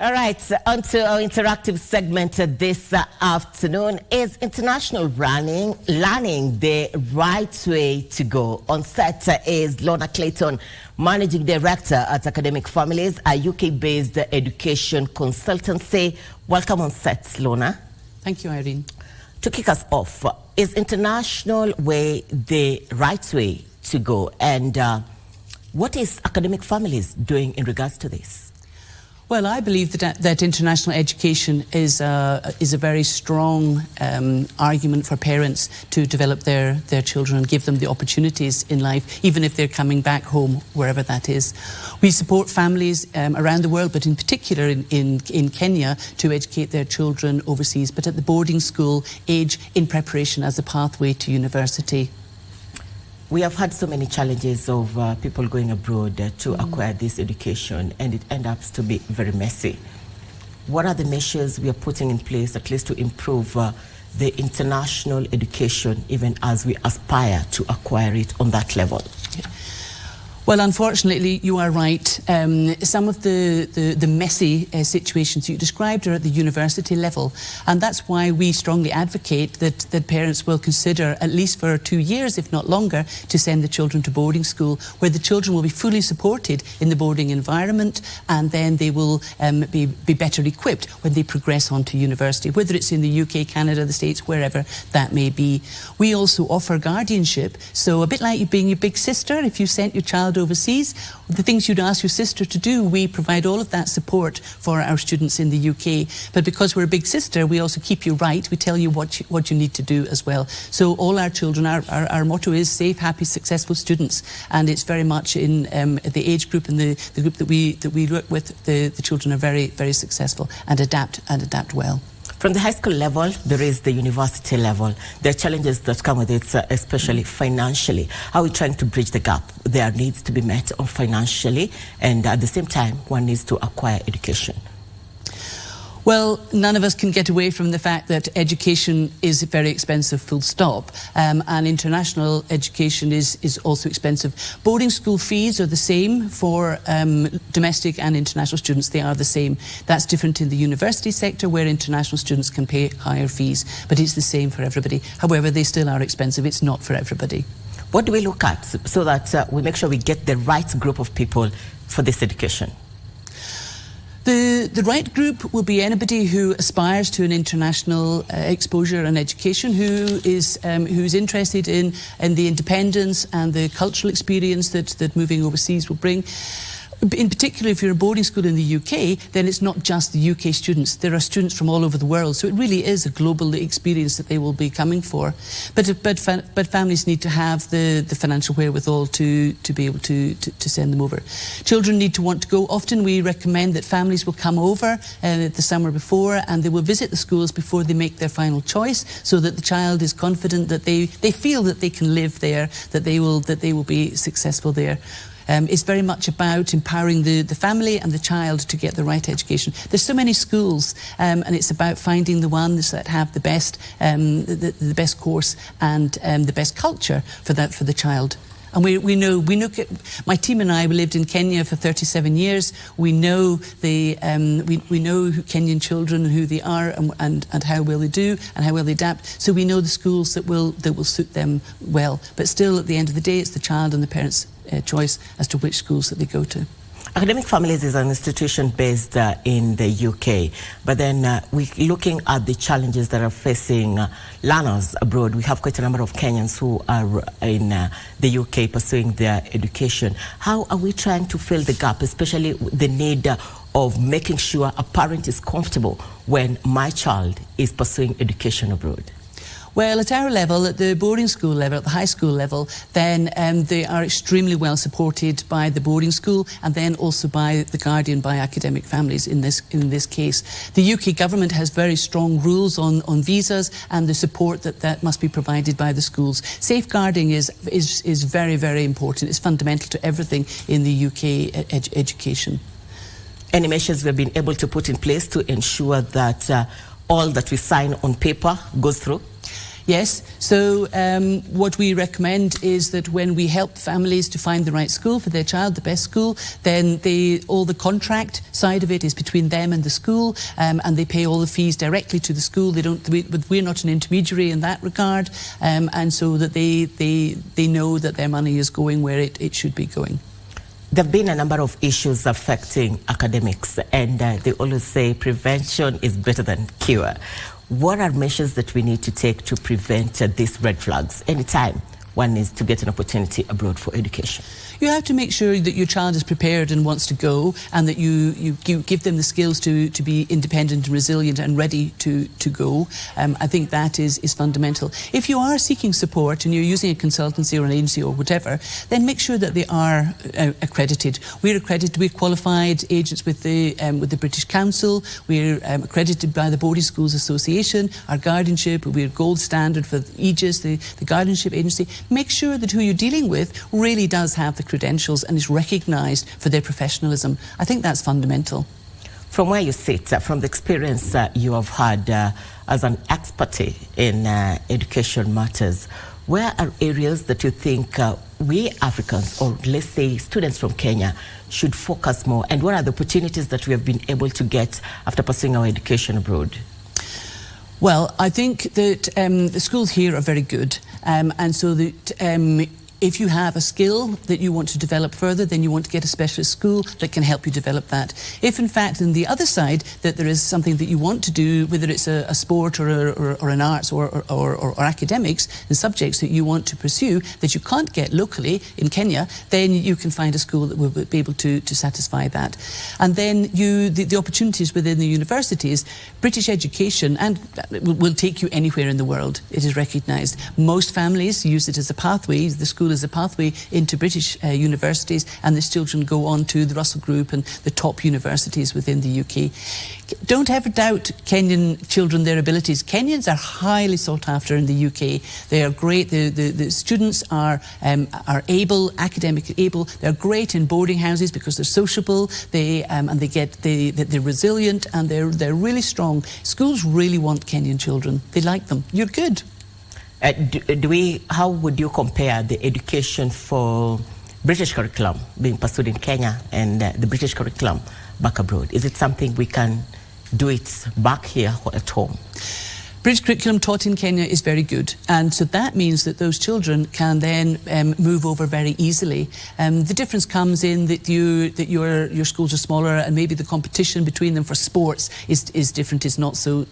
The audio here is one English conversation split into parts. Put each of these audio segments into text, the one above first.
All right, on to our interactive segment this afternoon. Is international learning the right way to go? On set is Lorna Clayton, Managing Director at Academic Families, a UK-based education consultancy. Welcome on set, Lorna. Thank you, Irene. To kick us off, is international way the right way to go? And what is Academic Families doing in regards to this? Well, I believe that international education is a very strong argument for parents to develop their children and give them the opportunities in life, even if they're coming back home, wherever that is. We support families around the world, but in particular in Kenya, to educate their children overseas, but at the boarding school age in preparation as a pathway to university. We have had so many challenges of people going abroad to acquire this education, and it ends up to be very messy. What are the measures we are putting in place, at least to improve the international education, even as we aspire to acquire it on that level? Well, unfortunately, you are right. Some of the messy situations you described are at the university level, and that's why we strongly advocate that parents will consider, at least for 2 years, if not longer, to send the children to boarding school, where the children will be fully supported in the boarding environment, and then they will be better equipped when they progress on to university, whether it's in the UK, Canada, the States, wherever that may be. We also offer guardianship, so a bit like you being your big sister, if you sent your child overseas, the things you'd ask your sister to do, we provide all of that support for our students in the UK. But because we're a big sister, we also keep you right. We tell you what you need to do as well. So all our children, our motto is safe, happy, successful students, and it's very much in the age group and the group that we work with. The children are very, very successful and adapt well. From the high school level, there is the university level. There are challenges that come with it, especially financially. How are we trying to bridge the gap? There needs to be met on financially, and at the same time, one needs to acquire education. Well, none of us can get away from the fact that education is very expensive, full stop, and international education is also expensive. Boarding school fees are the same for domestic and international students. They are the same. That's different in the university sector, where international students can pay higher fees, but it's the same for everybody. However, they still are expensive. It's not for everybody. What do we look at so that we make sure we get the right group of people for this education? The right group will be anybody who aspires to an international exposure and education, who's interested in the independence and the cultural experience that moving overseas will bring. In particular, if you're a boarding school in the UK, then it's not just the UK students. There are students from all over the world, so it really is a global experience that they will be coming for. But families need to have the financial wherewithal to be able to send them over. Children need to want to go. Often we recommend that families will come over the summer before, and they will visit the schools before they make their final choice, so that the child is confident that they feel that they can live there, that they will be successful there. It's very much about empowering the family and the child to get the right education. There's so many schools, and it's about finding the ones that have the best course and the best culture for the child. And we know my team and I, we lived in Kenya for 37 years. We know we know who Kenyan children, who they are, and how well they do and how well they adapt. So we know the schools that will suit them well. But still, at the end of the day, it's the child and the parents' choice as to which schools that they go to. Academic Families is an institution based in the UK, but then we're looking at the challenges that are facing learners abroad. We have quite a number of Kenyans who are in the UK pursuing their education. How are we trying to fill the gap, especially the need of making sure a parent is comfortable when my child is pursuing education abroad? Well, at our level, at the boarding school level, at the high school level, then they are extremely well supported by the boarding school, and then also by the guardian, by Academic Families in this case. The UK government has very strong rules on visas and the support that must be provided by the schools. Safeguarding is very, very important. It's fundamental to everything in the UK education. Any measures we've been able to put in place to ensure that all that we sign on paper goes through? Yes, so what we recommend is that when we help families to find the right school for their child, the best school, then all the contract side of it is between them and the school, and they pay all the fees directly to the school. We're not an intermediary in that regard, and so that they know that their money is going where it should be going. There have been a number of issues affecting academics, and they always say prevention is better than cure. What are measures that we need to take to prevent these red flags anytime one needs to get an opportunity abroad for education? You have to make sure that your child is prepared and wants to go, and that you give them the skills to be independent and resilient and ready to go. I think that is fundamental. If you are seeking support and you're using a consultancy or an agency or whatever, then make sure that they are accredited. We're accredited, we're qualified agents with the British Council, we're accredited by the Boarding Schools Association, our guardianship, we're gold standard for Aegis, the guardianship agency. Make sure that who you're dealing with really does have the credentials and is recognised for their professionalism. I think that's fundamental. From where you sit, from the experience you have had as an expert in education matters, where are areas that you think we Africans, or let's say students from Kenya, should focus more? And what are the opportunities that we have been able to get after pursuing our education abroad? Well, I think that the schools here are very good, and so that if you have a skill that you want to develop further, then you want to get a specialist school that can help you develop that. If in fact on the other side that there is something that you want to do, whether it's a sport or an arts or academics and subjects that you want to pursue that you can't get locally in Kenya, then you can find a school that will be able to satisfy that. And then the opportunities within the universities, British education and will take you anywhere in the world. It is recognised. Most families use it as a pathway. The school is a pathway into British universities, and the children go on to the Russell Group and the top universities within the UK. Don't ever doubt Kenyan children, their abilities. Kenyans are highly sought after in the UK. They are great. The students are able, academically able. They're great in boarding houses because they're sociable. They're resilient, and they're really strong. Schools really want Kenyan children. They like them. You're good. How would you compare the education for British curriculum being pursued in Kenya and the British curriculum back abroad? Is it something we can do it back here or at home? British curriculum taught in Kenya is very good, and so that means that those children can then move over very easily. The difference comes in that your schools are smaller, and maybe the competition between them for sports is different, is not so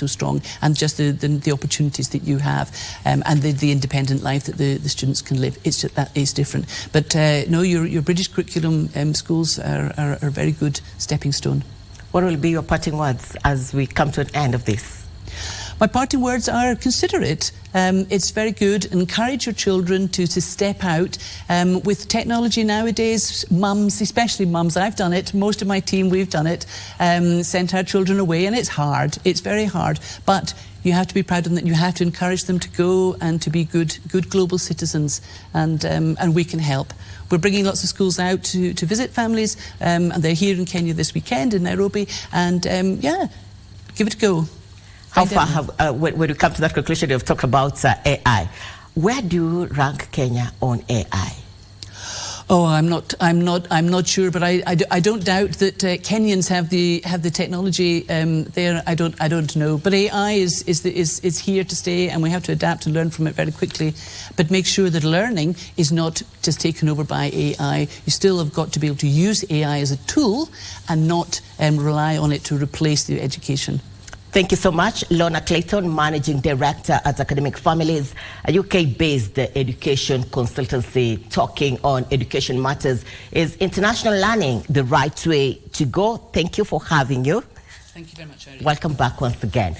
strong, and just the opportunities that you have and the independent life that the students can live, that is different. But no, your British curriculum schools are a very good stepping stone. What will be your parting words as we come to an end of this? My parting words are: consider it. It's very good. Encourage your children to step out. With technology nowadays, mums, especially mums, I've done it, most of my team, we've done it, sent our children away, and it's hard. It's very hard. But you have to be proud of them, and you have to encourage them to go and to be good global citizens, and we can help. We're bringing lots of schools out to visit families, and they're here in Kenya this weekend in Nairobi, and yeah, give it a go. How far when you come to that conclusion, you've talked about AI. Where do you rank Kenya on AI? Oh, I'm not sure, but I don't doubt that Kenyans have the technology there. I don't know, but AI is here to stay, and we have to adapt and learn from it very quickly. But make sure that learning is not just taken over by AI. You still have got to be able to use AI as a tool and not rely on it to replace the education. Thank you so much, Lorna Clayton, Managing Director at Academic Families, a UK-based education consultancy. Talking on education matters. Is international learning the right way to go? Thank you for having you. Thank you very much, Irene. Welcome back once again.